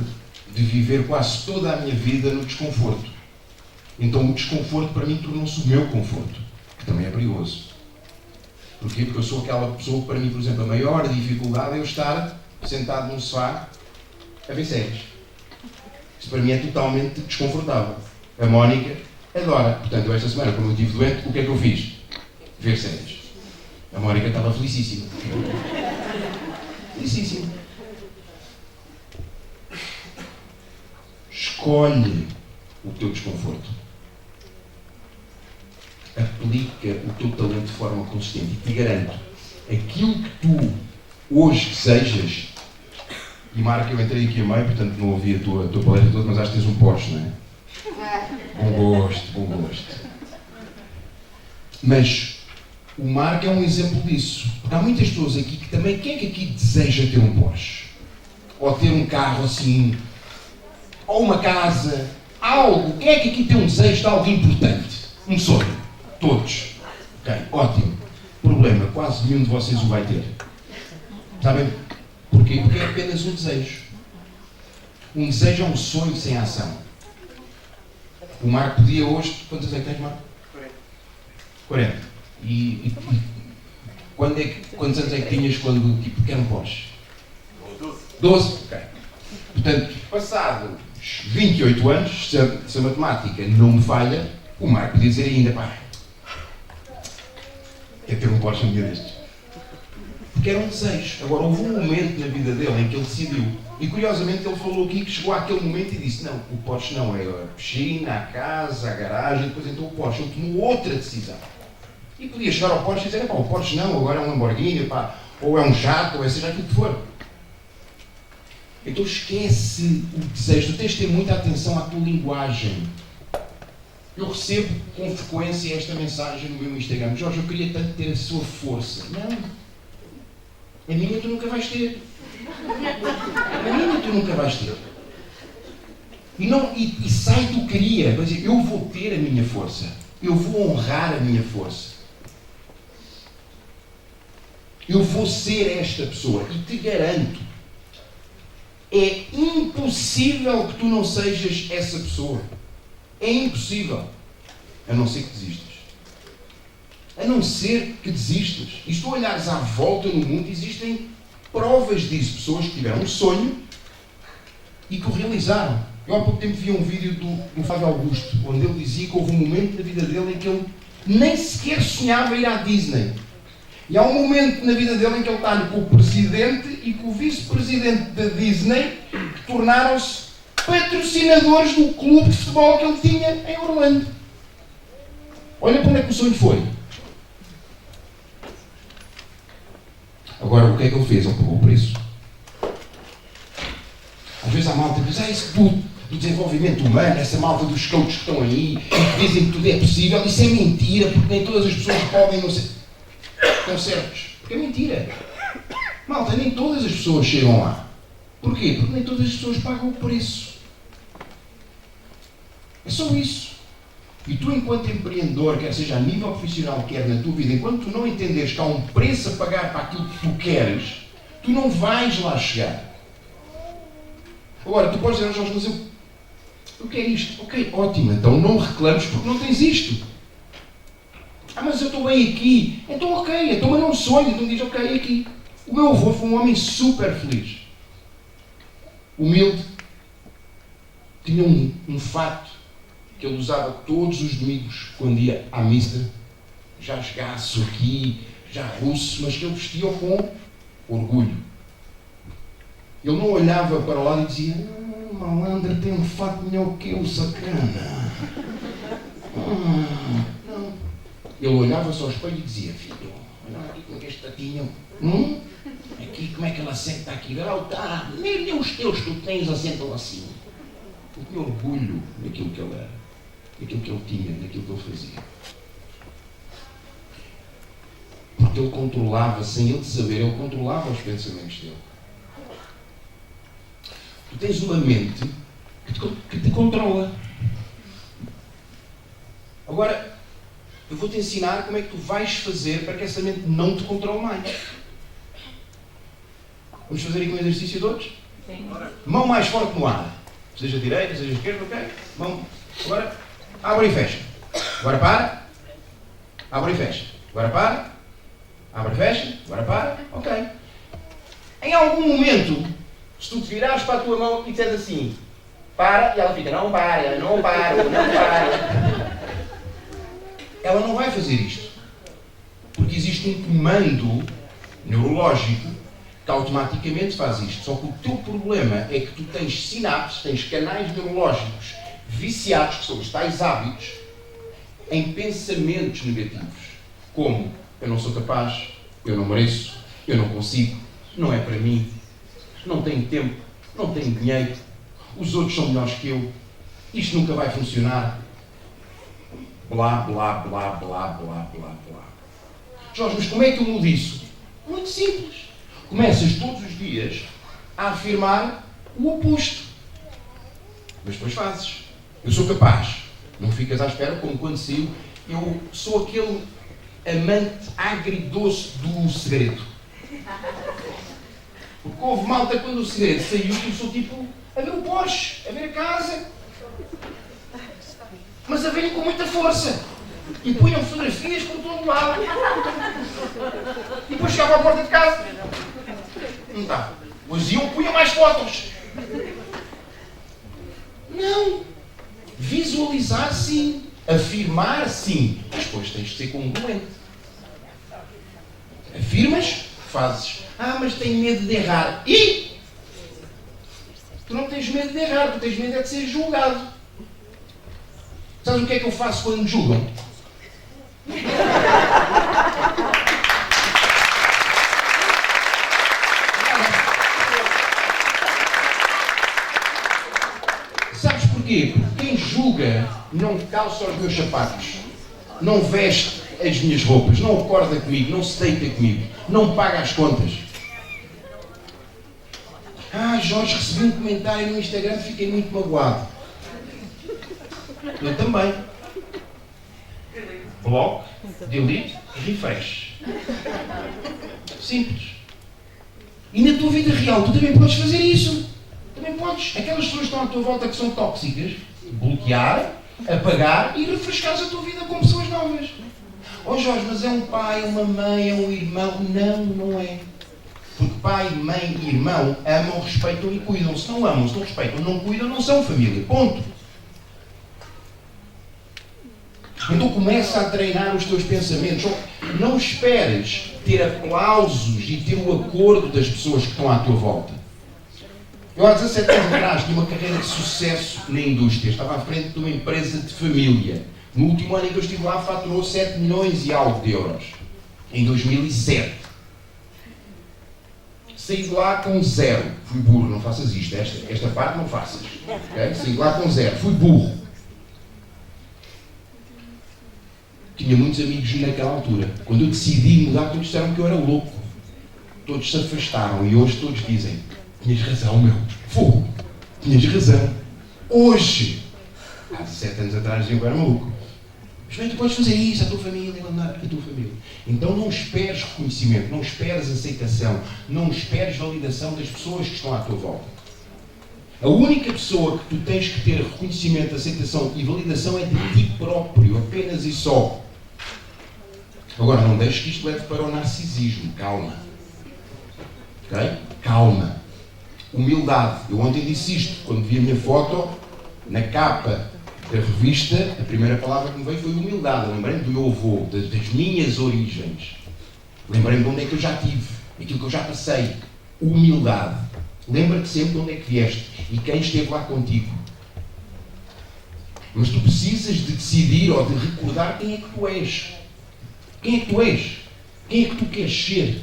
de viver quase toda a minha vida no desconforto. Então o desconforto para mim tornou-se o meu conforto. que também é perigoso. Porquê? Porque eu sou aquela pessoa que, para mim, por exemplo, a maior dificuldade é eu estar sentado num sofá a ver séries. Isso para mim é totalmente desconfortável. A Mónica adora. Portanto, esta semana, quando eu estive doente, o que é que eu fiz? Ver séries. A Mónica estava felicíssima. Felicíssima. Escolhe o teu desconforto. Aplica o teu talento de forma consistente. E te garanto, aquilo que tu hoje desejas, e Marco, eu entrei aqui a meio, portanto não ouvi a tua palestra toda, mas acho que tens um Porsche, não é? Bom gosto. Mas o Marco é um exemplo disso. Porque há muitas pessoas aqui que também, quem é que aqui deseja ter um Porsche? Ou ter um carro assim, ou uma casa, algo. Quem é que aqui tem um desejo de algo importante? Um sonho. Todos. Ok, ótimo. Problema, quase nenhum de vocês o vai ter. Sabem porquê? Porque é apenas um desejo. Um desejo é um sonho sem ação. O Marco podia hoje... Quantos anos é que tens, Marco? 40. E quantos anos é que tinhas quando quero um Porsche? 12? Ok. Portanto, passados 28 anos, se a matemática não me falha, o Marco podia dizer ainda, pá, quer ter um Porsche um dia destes. Porque era um desejo. Agora, houve um momento na vida dele em que ele decidiu. E curiosamente ele falou aqui que chegou àquele momento e disse, não, o Porsche não, é a piscina, a casa, a garagem, depois então o Porsche. Ele tomou outra decisão. E podia chegar ao Porsche e dizer, pá, o Porsche não, agora é um Lamborghini, pá, ou é um jato, ou é seja aquilo que for. Então esquece o desejo. Tu tens de ter muita atenção à tua linguagem. Eu recebo com frequência esta mensagem no meu Instagram. Jorge, eu queria tanto ter a sua força. Não. A minha tu nunca vais ter. A minha tu nunca vais ter. E sai do queria. Vai dizer, eu vou ter a minha força. Eu vou honrar a minha força. Eu vou ser esta pessoa. E te garanto, é impossível que tu não sejas essa pessoa. É impossível. A não ser que desistas. A não ser que desistas. E se tu olhares à volta no mundo, existem provas disso. Pessoas que tiveram um sonho e que o realizaram. Eu há pouco tempo vi um vídeo do Flávio Augusto, onde ele dizia que houve um momento na vida dele em que ele nem sequer sonhava ir à Disney. E há um momento na vida dele em que ele está com o presidente e com o vice-presidente da Disney, que tornaram-se patrocinadores do clube de futebol que ele tinha em Orlando. Olha para onde é que o sonho foi. Agora, o que é que ele fez? Ele pagou o preço. Às vezes há malta que diz, isso tudo do desenvolvimento humano, essa malta dos coaches que estão aí e que dizem que tudo é possível, isso é mentira, porque nem todas as pessoas podem, não sei, estão certos. Porque é mentira. Malta, nem todas as pessoas chegam lá. Porquê? Porque nem todas as pessoas pagam o preço. É só isso. E tu, enquanto empreendedor, quer seja a nível profissional, quer na tua vida, enquanto tu não entenderes que há um preço a pagar para aquilo que tu queres, tu não vais lá chegar. Agora, tu podes dizer, Jorge, mas eu quero isto. Ok, ótimo, então não reclames porque não tens isto. Mas eu estou bem aqui. Então ok, então mas não sonho, então diz ok aqui. O meu avô foi um homem super feliz. Humilde. Tinha um fato que ele usava todos os domingos quando ia à missa. Já esgaço aqui, já russo, mas que ele vestia com orgulho. Ele não olhava para o lado e dizia, malandro tem um fato melhor que eu, sacana. Não. Ele olhava só ao espelho e dizia, filho, olha aqui como é que este tatinho, aqui como é que ele assenta aqui, tá, nem os teus tu tens assentam assim. Ele tinha orgulho daquilo que ele era, daquilo que ele tinha, daquilo que ele fazia. Porque ele controlava, sem ele saber, ele controlava os pensamentos dele. Tu tens uma mente que te controla. Agora, eu vou-te ensinar como é que tu vais fazer para que essa mente não te controle mais. Vamos fazer aqui um exercício de todos? Sim. Mão mais forte no ar. Seja direita, seja esquerda, ok? Mão. Agora, abre e fecha. Agora para. Abre e fecha. Agora para. Abre e fecha. Agora para. Ok. Em algum momento, se tu te virares para a tua mão e disseres assim, para, e ela fica, não para, não para, não para. Ela não vai fazer isto. Porque existe um comando neurológico que automaticamente faz isto. Só que o teu problema é que tu tens sinapses, tens canais neurológicos viciados, que são os tais hábitos, em pensamentos negativos. Como, eu não sou capaz, eu não mereço, eu não consigo, não é para mim, não tenho tempo, não tenho dinheiro, os outros são melhores que eu, isto nunca vai funcionar. Blá, blá, blá, blá, blá, blá, blá. Jorge, mas como é que eu mudo isso? Muito simples. Começas todos os dias a afirmar o oposto. Mas depois fazes. Eu sou capaz. Não ficas à espera como quando saiu. Eu sou aquele amante agridoce do segredo. Porque houve malta quando o segredo saiu e começou tipo a ver o Porsche, a ver a casa. Mas a verem com muita força. E punham fotografias por todo lado. E depois chegavam à porta de casa. Não está. Mas iam, punham mais fotos. Não. Visualizar sim. Afirmar sim. Mas depois tens de ser congruente. Afirmas, fazes. Ah, mas tenho medo de errar. E? Tu não tens medo de errar, tu tens medo é de ser julgado. Sabes o que é que eu faço quando me julgam? Sabes porquê? Porque quem julga não calça os meus sapatos, não veste as minhas roupas, não acorda comigo, não se deita comigo, não paga as contas. Ah, Jorge, recebi um comentário no Instagram e fiquei muito magoado. Eu também. Bloco, delete, refresh. Simples. E na tua vida real, tu também podes fazer isso. Também podes. Aquelas pessoas que estão à tua volta que são tóxicas, bloquear, apagar e refrescares a tua vida com pessoas novas. Oh Jorge, mas é um pai, uma mãe, é um irmão. Não, não é. Porque pai, mãe e irmão amam, respeitam e cuidam. Se não amam, se não respeitam, não cuidam, não são família. Ponto. Então começa a treinar os teus pensamentos. Não esperes ter aplausos e ter o acordo das pessoas que estão à tua volta. Eu há 17 anos atrás tinha uma carreira de sucesso na indústria. Estava à frente de uma empresa de família. No último ano em que eu estive lá faturou 7 milhões e algo de euros. Em 2007. Saí de lá com zero. Fui burro, não faças isto. Esta parte não faças. Okay? Saí de lá com zero. Fui burro. Tinha muitos amigos naquela altura. Quando eu decidi mudar, todos disseram que eu era louco. Todos se afastaram e hoje todos dizem: tinhas razão, meu. Fogo. Tinhas razão. Hoje. Há 17 anos atrás eu era maluco. Mas bem, tu podes fazer isso, a tua família, a tua família. Então não esperes reconhecimento, não esperes aceitação, não esperes validação das pessoas que estão à tua volta. A única pessoa que tu tens que ter reconhecimento, aceitação e validação é de ti próprio, apenas e só. Agora, não deixes que isto leve para o narcisismo. Calma. Ok? Calma. Humildade. Eu ontem disse isto, quando vi a minha foto, na capa da revista, a primeira palavra que me veio foi humildade. Lembrei-me do meu avô, das minhas origens. Lembrei-me de onde é que eu já tive, aquilo que eu já passei. Humildade. Lembra-te sempre de onde é que vieste e quem esteve lá contigo. Mas tu precisas de decidir ou de recordar quem é que tu és. Quem é que tu és? Quem é que tu queres ser?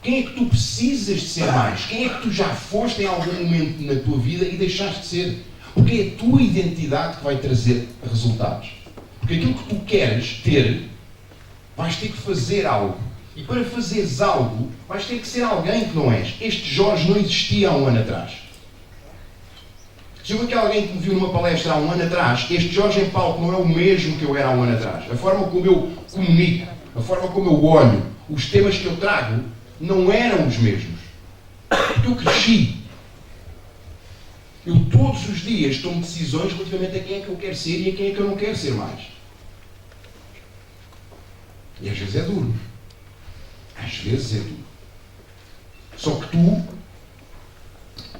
Quem é que tu precisas de ser mais? Quem é que tu já foste em algum momento na tua vida e deixaste de ser? Porque é a tua identidade que vai trazer resultados. Porque aquilo que tu queres ter, vais ter que fazer algo. E para fazeres algo, vais ter que ser alguém que não és. Este Jorge não existia há um ano atrás. Se houve aqui alguém que me viu numa palestra há um ano atrás, este Jorge em palco não é o mesmo que eu era há um ano atrás. A forma como eu comunico, a forma como eu olho, os temas que eu trago, não eram os mesmos. Porque eu cresci. Eu todos os dias tomo decisões relativamente a quem é que eu quero ser e a quem é que eu não quero ser mais. E às vezes é duro. Às vezes é duro. Só que tu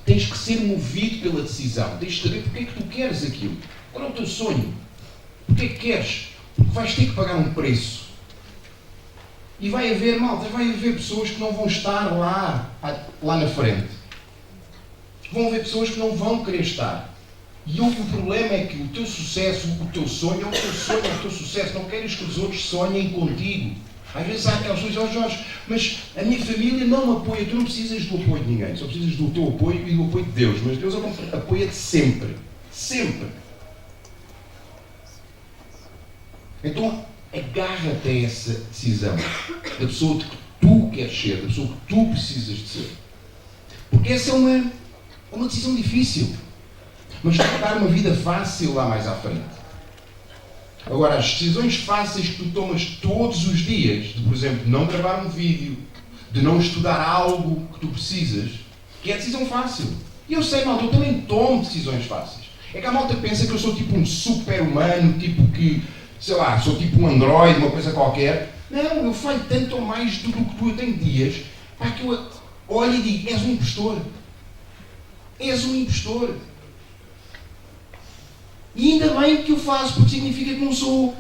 tens que ser movido pela decisão. Tens de saber porque é que tu queres aquilo. Qual é o teu sonho? Porque é que queres? Porque vais ter que pagar um preço. E vai haver, malta, vai haver pessoas que não vão estar lá na frente. Vão haver pessoas que não vão querer estar. E o problema é que o teu sucesso, o teu sonho, é o teu sonho, é o teu sucesso. Não queres que os outros sonhem contigo. Às vezes há aquelas pessoas que dizem, Jorge, mas a minha família não me apoia. Tu não precisas do apoio de ninguém. Só precisas do teu apoio e do apoio de Deus. Mas Deus apoia-te sempre. Sempre. Então, agarra-te a essa decisão. Da pessoa que tu queres ser. Da pessoa que tu precisas de ser. Porque essa é uma decisão difícil. Mas vai dar uma vida fácil lá mais à frente. Agora, as decisões fáceis que tu tomas todos os dias, de, por exemplo, não gravar um vídeo, de não estudar algo que tu precisas, que é decisão fácil. E eu sei, malta, eu também tomo decisões fáceis. É que a malta pensa que eu sou tipo um super-humano, tipo que, sei lá, sou tipo um androide, uma coisa qualquer. Não, eu falho tanto ou mais do que tu. Eu tenho dias para que eu olho e digo, és um impostor. És um impostor. E ainda bem que o faço, porque significa que não sou.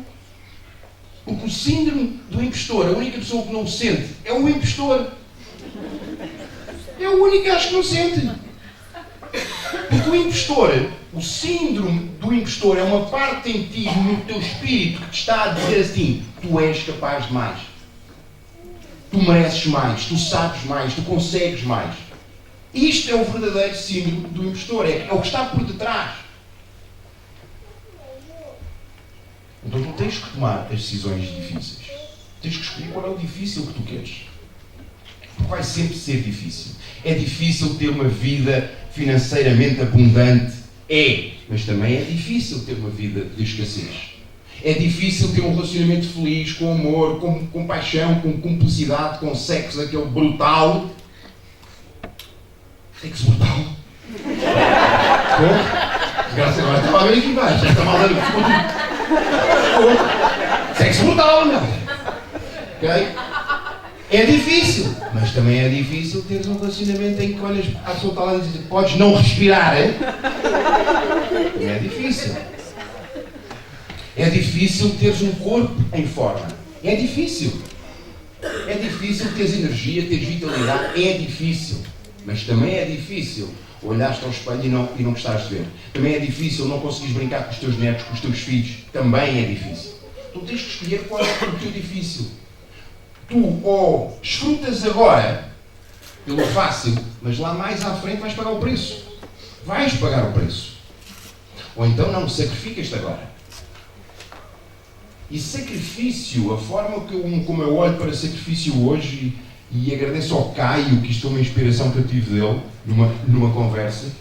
Porque o síndrome do impostor, a única pessoa que não sente é o impostor. É o único gajo que não sente. Porque o impostor, o síndrome do impostor é uma parte em ti, no teu espírito, que te está a dizer assim, tu és capaz de mais. Tu mereces mais, tu sabes mais, tu consegues mais. Isto é o verdadeiro síndrome do impostor, é o que está por detrás. Então tu tens que tomar as decisões difíceis. Tens que escolher qual é o difícil que tu queres. Porque vai sempre ser difícil. É difícil ter uma vida financeiramente abundante. É. Mas também é difícil ter uma vida de escassez. É difícil ter um relacionamento feliz, com amor, com paixão, com cumplicidade, com sexo, aquele brutal. Sexo brutal. Graças a Deus, estava a ver aqui embaixo. Já está mal dando. Sexo brutal, não. Ok? É difícil, mas também é difícil teres um relacionamento em que olhas à pessoa que está lá e diz, podes não respirar, hein? É difícil. É difícil teres um corpo em forma. É difícil. É difícil teres energia, teres vitalidade. É difícil. Mas também é difícil olhaste ao espelho e não gostares de ver. Também é difícil não conseguires brincar com os teus netos, com os teus filhos. Também é difícil. Tu tens que escolher qual é o teu difícil. Tu ou desfrutas agora pelo fácil, mas lá mais à frente vais pagar o preço. Vais pagar o preço. Ou então não, sacrificas-te agora. E sacrifício, a forma como eu olho para sacrifício hoje e agradeço ao Caio, que isto é uma inspiração que eu tive dele, numa conversa.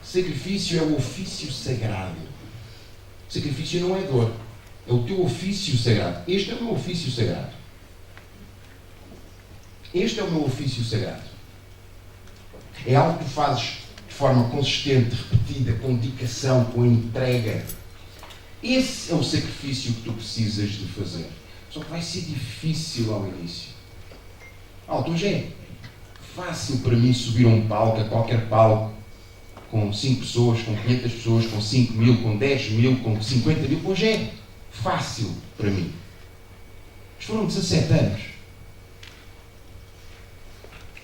Sacrifício é o ofício sagrado. Sacrifício não é dor. É o teu ofício sagrado. Este é o meu ofício sagrado. Este é o meu ofício sagrado. É algo que tu fazes de forma consistente, repetida, com dedicação, com entrega. Esse é o sacrifício que tu precisas de fazer. Só que vai ser difícil ao início. Hoje é fácil para mim subir a um palco, a qualquer palco, com 5 pessoas, com 500 pessoas, com 5 mil, com 10 mil, com 50 mil. Hoje é fácil para mim. Mas foram 17 anos.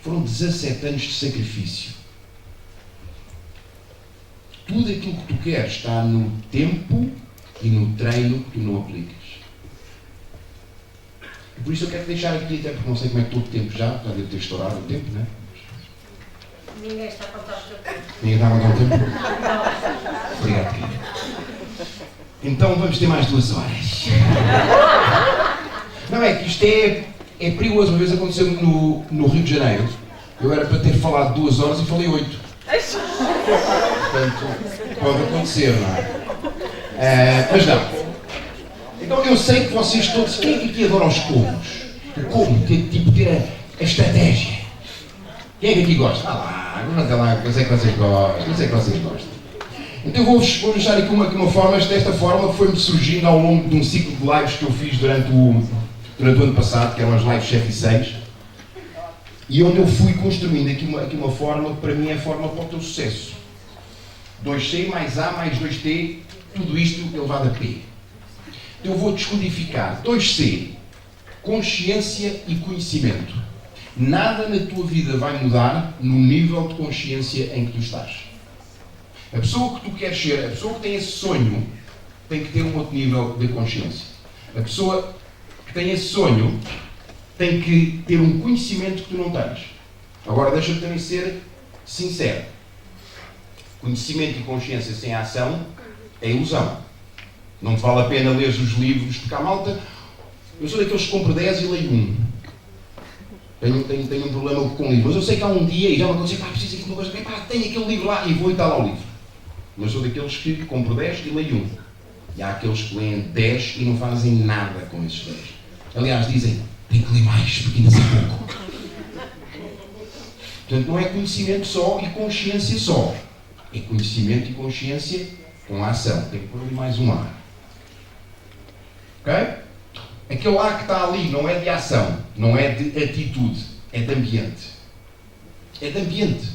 Foram 17 anos de sacrifício. Tudo aquilo que tu queres está no tempo e no treino que tu não aplicas. E por isso eu quero deixar aqui, até porque não sei como é que estou de tempo já deve ter estourado o tempo, não é? Ninguém está a contar o teu tempo. Ninguém está a contar o tempo? Obrigado, querida. Então vamos ter mais 2 horas. Não, é que isto é perigoso. Uma vez aconteceu no Rio de Janeiro. Eu era para ter falado 2 horas e falei 8. Portanto, pode acontecer, não é? Mas não. Então eu sei que vocês todos, quem é que aqui adora os comos? O como, tipo ter a estratégia. Quem é que aqui gosta? Ah lá, não sei lá, eu sei que vocês gostam, eu sei que vocês gostam. Então eu vou deixar aqui uma forma, esta forma foi-me surgindo ao longo de um ciclo de lives que eu fiz durante o ano passado, que eram as lives 7 e 6, e onde eu fui construindo aqui uma forma que para mim é a forma para o teu sucesso. 2C mais A mais 2T, tudo isto elevado a P. Então eu vou descodificar. 2C, consciência e conhecimento. Nada na tua vida vai mudar no nível de consciência em que tu estás. A pessoa que tu queres ser, a pessoa que tem esse sonho, tem que ter um outro nível de consciência. A pessoa que tem esse sonho tem que ter um conhecimento que tu não tens. Agora deixa-me também ser sincero. Conhecimento e consciência sem ação é ilusão. Não te vale a pena ler os livros, porque há malta. Eu sou daqueles que compro 10 e leio 1. Tenho um problema com livros. Mas eu sei que há um dia, e já me aconteceu, preciso aqui de uma coisa, tenho aquele livro lá e vou e está lá o livro. Mas sou daqueles que compro 10 e leio 1. E há aqueles que leem 10 e não fazem nada com esses 10. Aliás, dizem, tem que ler mais, porque ainda sei pouco. Portanto, não é conhecimento só e consciência só. É conhecimento e consciência com a ação. Tem que pôr ali mais um A. Ok? Aquele A que está ali não é de ação, não é de atitude, é de ambiente. É de ambiente.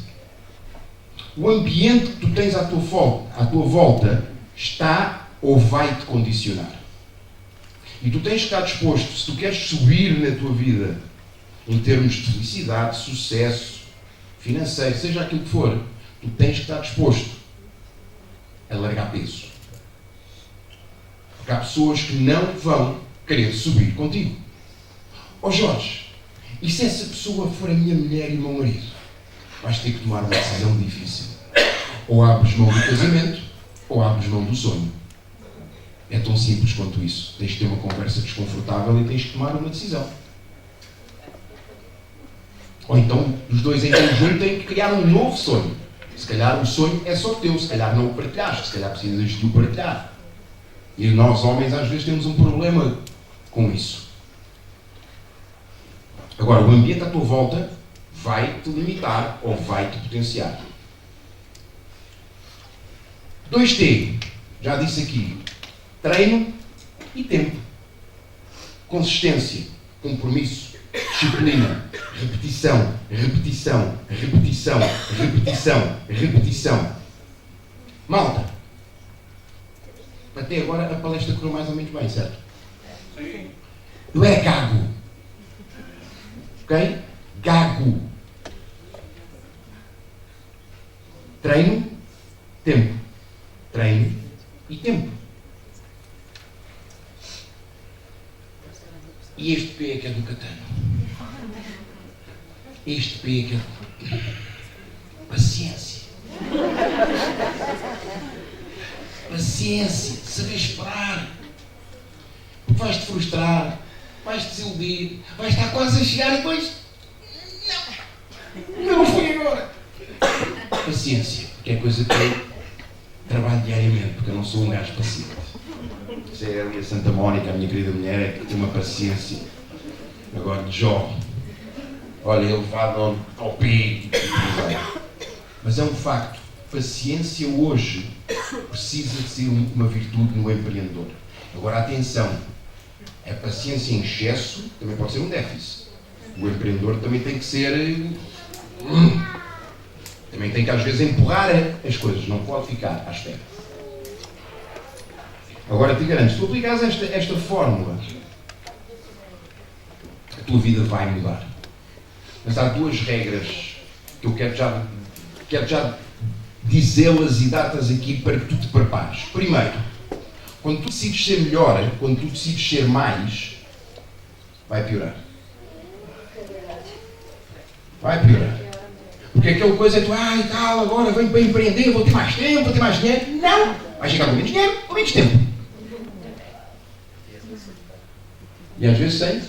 O ambiente que tu tens à tua volta está ou vai te condicionar. E tu tens que estar disposto, se tu queres subir na tua vida, em termos de felicidade, sucesso, financeiro, seja aquilo que for, tu tens que estar disposto a largar peso. Porque há pessoas que não vão querer subir contigo. Ó Jorge, e se essa pessoa for a minha mulher e o meu marido? Vais ter que tomar uma decisão difícil. Ou abres mão do casamento, ou abres mão do sonho. É tão simples quanto isso. Tens de ter uma conversa desconfortável e tens de tomar uma decisão. Ou então, os dois em conjunto têm que criar um novo sonho. Se calhar o sonho é só teu, se calhar não o partilhaste, se calhar precisas de o partilhar. E nós, homens, às vezes temos um problema com isso. Agora, o ambiente à tua volta vai-te limitar ou vai-te potenciar. 2T, já disse aqui, treino e tempo. Consistência, compromisso, disciplina, repetição, repetição, repetição, repetição, repetição. Malta, até agora a palestra correu mais ou menos bem, certo? Sim. Eu era gago. Ok? Gago. Treino, tempo. Treino e tempo. E este P é que é do Catano. Este P é que é do... Paciência. Paciência. Saber esperar. Porque vais-te frustrar. Vais-te desiludir. Vais estar quase a chegar e depois... Não foi agora. Paciência. Que é coisa que eu trabalho diariamente. Porque eu não sou um gajo paciente. Isso é ali a Santa Mónica, a minha querida mulher, é que tem uma paciência. Agora, de Jó. Olha, ele levado ao pé. Mas é um facto. Paciência hoje precisa de ser uma virtude no empreendedor. Agora, atenção. A paciência em excesso também pode ser um déficit. O empreendedor também tem que ser... Também tem que, às vezes, empurrar as coisas. Não pode ficar à espera. Agora, te garanto, se tu aplicares esta fórmula, a tua vida vai mudar. Mas há duas regras que eu quero já dizê-las e dar-te-as aqui para que tu te prepares. Primeiro, quando tu decides ser melhor, quando tu decides ser mais, vai piorar. Vai piorar. Porque aquela coisa é tu, e tal, agora venho para empreender, vou ter mais tempo, vou ter mais dinheiro. Não! Vai chegar com menos dinheiro, com menos tempo. E às vezes sem?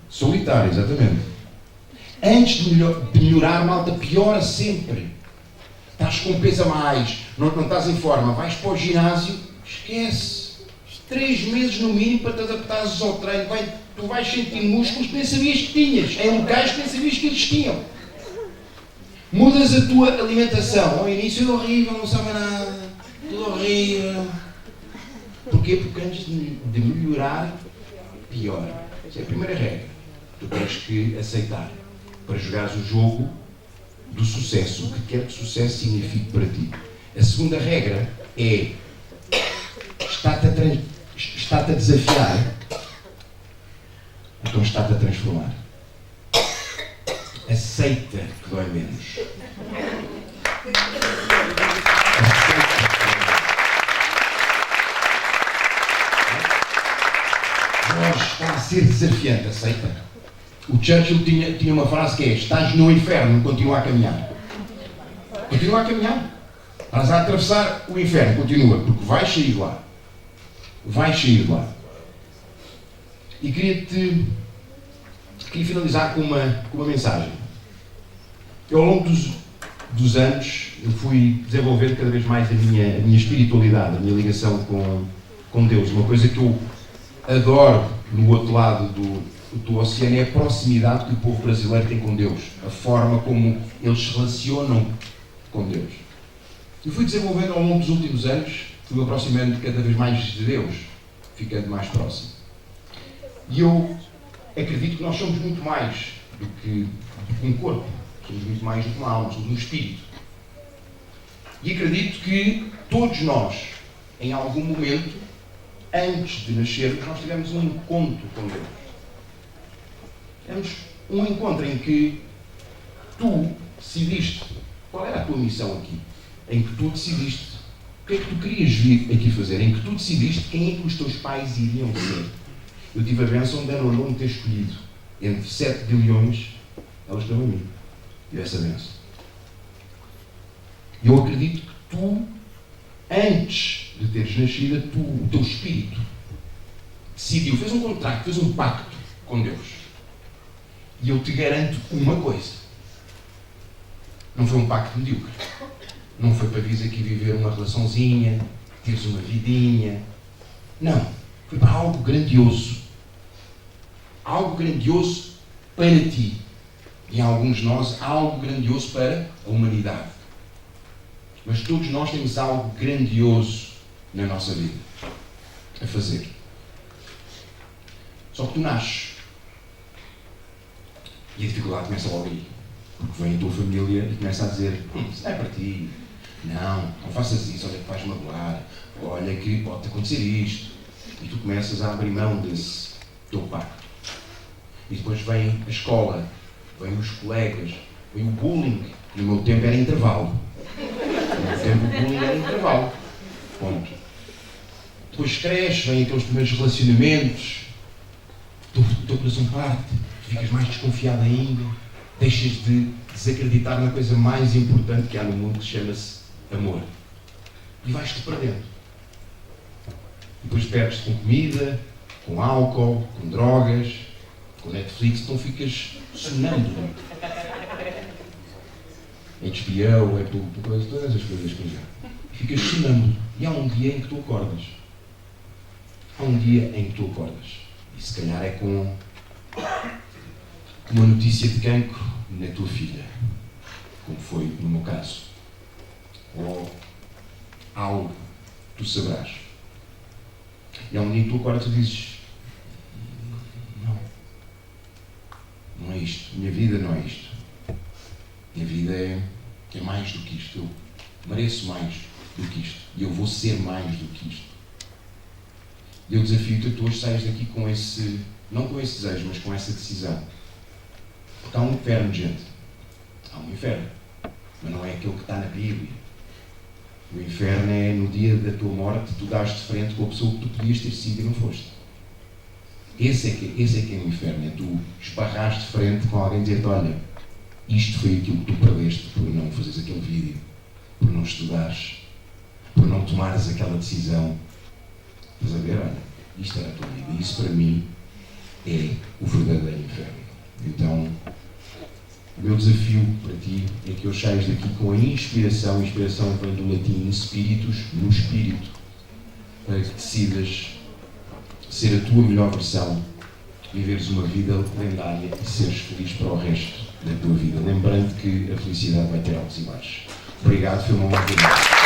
Solitário, exatamente. Antes de melhorar, malta, piora sempre. Estás com peso a mais, não estás em forma, vais para o ginásio, esquece. 3 meses no mínimo para te adaptares ao treino. Tu vais sentir músculos que nem sabias que tinhas. É um gás que nem sabias que existiam. Mudas a tua alimentação. Ao início é horrível, não sabe nada. ali. Porquê? Porque antes de melhorar, pior. Essa é a primeira regra. Tu tens que aceitar para jogares o jogo do sucesso, o que quer que sucesso signifique para ti. A segunda regra é está-te a desafiar, então está-te a transformar. Aceita que dói menos. Jorge, está a ser desafiante, aceita. O Churchill tinha uma frase que é: estás no inferno, continua a caminhar. Continua a caminhar. Estás a atravessar o inferno, continua, porque vais sair de lá. Vais sair de lá. E queria finalizar com uma mensagem. Eu, ao longo dos anos, eu fui desenvolvendo cada vez mais a minha espiritualidade, a minha ligação com Deus. Uma coisa que eu adoro no outro lado do oceano é a proximidade que o povo brasileiro tem com Deus. A forma como eles se relacionam com Deus. Eu fui desenvolvendo ao longo dos últimos anos, fui aproximando cada vez mais de Deus, ficando mais próximo. E eu acredito que nós somos muito mais do que um corpo, somos muito mais do que uma alma, somos um espírito. E acredito que todos nós, em algum momento, antes de nascermos, nós tivemos um encontro com Deus. Tivemos um encontro em que tu decidiste qual era a tua missão aqui, em que tu decidiste o que é que tu querias vir aqui fazer, em que tu decidiste quem é que os teus pais iriam ser. Eu tive a bênção de ao longo ter escolhido entre 7 bilhões, elas estão a mim. E essa bênção. E eu acredito que tu, antes de teres nascido, o teu espírito decidiu, fez um contrato, fez um pacto com Deus. E eu te garanto uma coisa. Não foi um pacto medíocre. Não foi para vires aqui viver uma relaçãozinha, teres uma vidinha. Não. Foi para algo grandioso. Algo grandioso para ti. E em alguns de nós, algo grandioso para a humanidade. Mas todos nós temos algo grandioso na nossa vida a fazer. Só que tu nasces. E a dificuldade começa logo aí. Porque vem a tua família e começa a dizer: isso não é para ti. Não faças isso, olha que vais magoar. Olha que pode acontecer isto. E tu começas a abrir mão desse teu pacto. E depois vem a escola, vem os colegas, vem o bullying. No meu tempo era intervalo. No meu tempo o bullying era intervalo. Ponto. Depois cresces, vêm aqueles primeiros relacionamentos, o teu coração parte, ficas mais desconfiado ainda, deixas de desacreditar na coisa mais importante que há no mundo, que chama-se amor. E vais-te perdendo. Depois perdes-te com comida, com álcool, com drogas, com Netflix, então ficas sonâmbulo. É de espião, é todas as coisas que já. Ficas sonâmbulo. E há um dia em que tu acordas. Há um dia em que tu acordas. E se calhar é com uma notícia de cancro na tua filha, como foi no meu caso. Ou algo que tu saberás. E há um dia em que tu acordas e dizes: não é isto. Minha vida não é isto. Minha vida é mais do que isto. Eu mereço mais do que isto. E eu vou ser mais do que isto. E eu desafio-te a tu hoje saias daqui com esse, não com esse desejo, mas com essa decisão. Porque há um inferno, gente. Há um inferno. Mas não é aquele que está na Bíblia. O inferno é no dia da tua morte, tu dás de frente com a pessoa que tu podias ter sido e não foste. Esse é que é o inferno. É tu esbarrares de frente com alguém e dizer-te: olha, isto foi aquilo que tu perdeste por não fazeres aquele vídeo, por não estudares, por não tomares aquela decisão. Estás a ver? Olha, isto era a tua vida. E isso para mim é o verdadeiro inferno. Então, o meu desafio para ti é que hoje saias daqui com a inspiração. A inspiração vem do latim spiritus, no espírito, para que decidas ser a tua melhor versão, viveres uma vida lendária e seres feliz para o resto da tua vida. Lembrando que a felicidade vai ter altos e baixos. Obrigado, foi uma honra.